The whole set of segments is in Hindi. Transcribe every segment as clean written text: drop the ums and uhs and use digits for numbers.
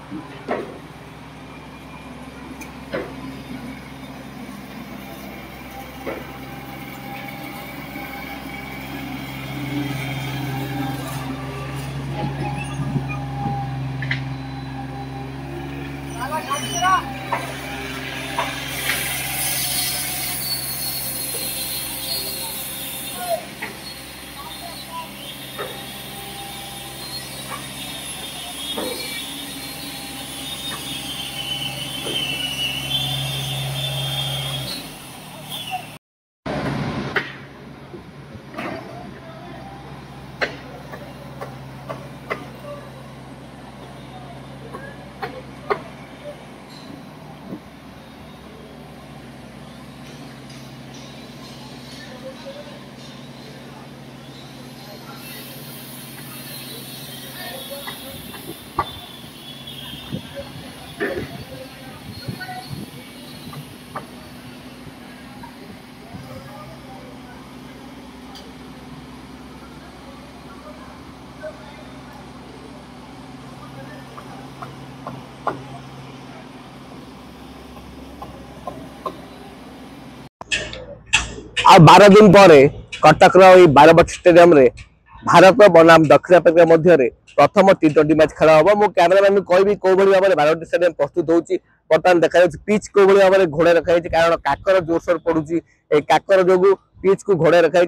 आ 12 दिन पर कटक बारवाटी स्टेडियम रे भारत बनाम दक्षिण आफ्रिका मध्य प्रथम टी20 मैच खेल हम। मो कैमरामैन कहि कौ भाव में बारवाटी स्टेडियम प्रस्तुत होची। बर्तमान देखा पिच कौ भाव में घोड़े रखाई कारण काकर जोरसोर पड़ुची। काकर जो पिच को घोड़े रखाई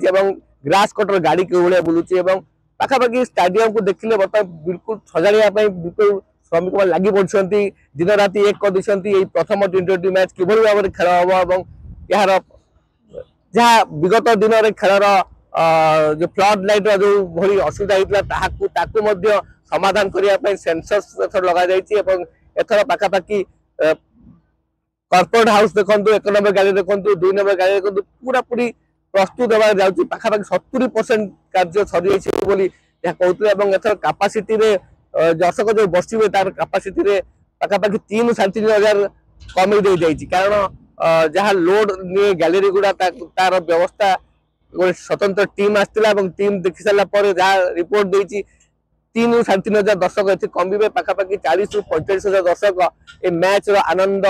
ग्रास कटर गाड़ी कौ भाई बुलूची। पाखापाखि स्टाडियम को देखिले बर्तमान बिल्कुल सजाड़ा बिल्कुल श्रमिक मैंने लगी पड़ती दिन राति एक कर प्रथम टी20 मैच कि भाव में खेल हम। यार जहाँ विगत दिन में खेलर जो फ्लड लाइट जो भली असुविधा होता समाधान करने सेंसर्स लगा एथर पाखापाखि कॉर्पोरेट हाउस देखो 1 नंबर गाड़ी देखो 2 नंबर गाड़ी देखो पूरा पूरी प्रस्तुत होगा जाऊँगी। पाखापाखि 70% कार्य सरी कहते एथर कैपेसिटी दर्शक जो बसवे तार कैपेसिटी पाखापाखि 3-3,500 कमी दे जाइए कारण जहाँ लोड नहीं गैलरी गुड़ा तार व्यवस्था गोटे स्वतंत्र टीम आसला टीम देखी सारा जहाँ रिपोर्ट देती 3-3,500 दर्शक ये कमे पाखापाखि 40-45,000 दर्शक ये मैच आनंद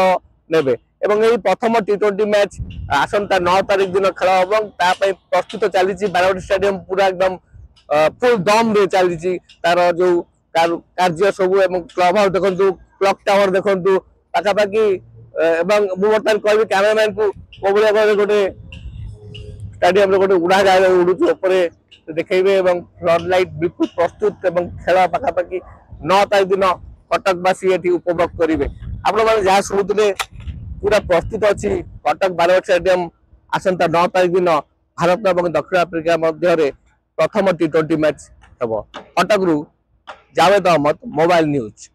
नेबे। यही प्रथम टी20 मैच आसंता 9 तारीख दिन खेल हम प्रस्तुत चली बारवाटी स्टेडियम पूरा एकदम फुल दम रे चली तार जो कार्य सब क्लब हाउस देखु क्लॉक टावर देखु पाखापाखि बर्तमान कह कैमेरामैन को गोटे स्टाडियम गोटे उड़ा जाए उड़ूचे देखेबे फ्लड लाइट बिल्कुल प्रस्तुत खेल पाखापाखि 9 तारीख दिन कटकवासी ये उपभोग करेंगे। आपण मैंने जहाँ शुणुते पूरा प्रस्तुत अच्छी कटक बारवाटी स्टेडियम आसंता 9 तारीख दिन भारत और दक्षिण आफ्रिका मध्य प्रथम टी20 मैच हम। Cuttack Javed Ahmed, mobile news.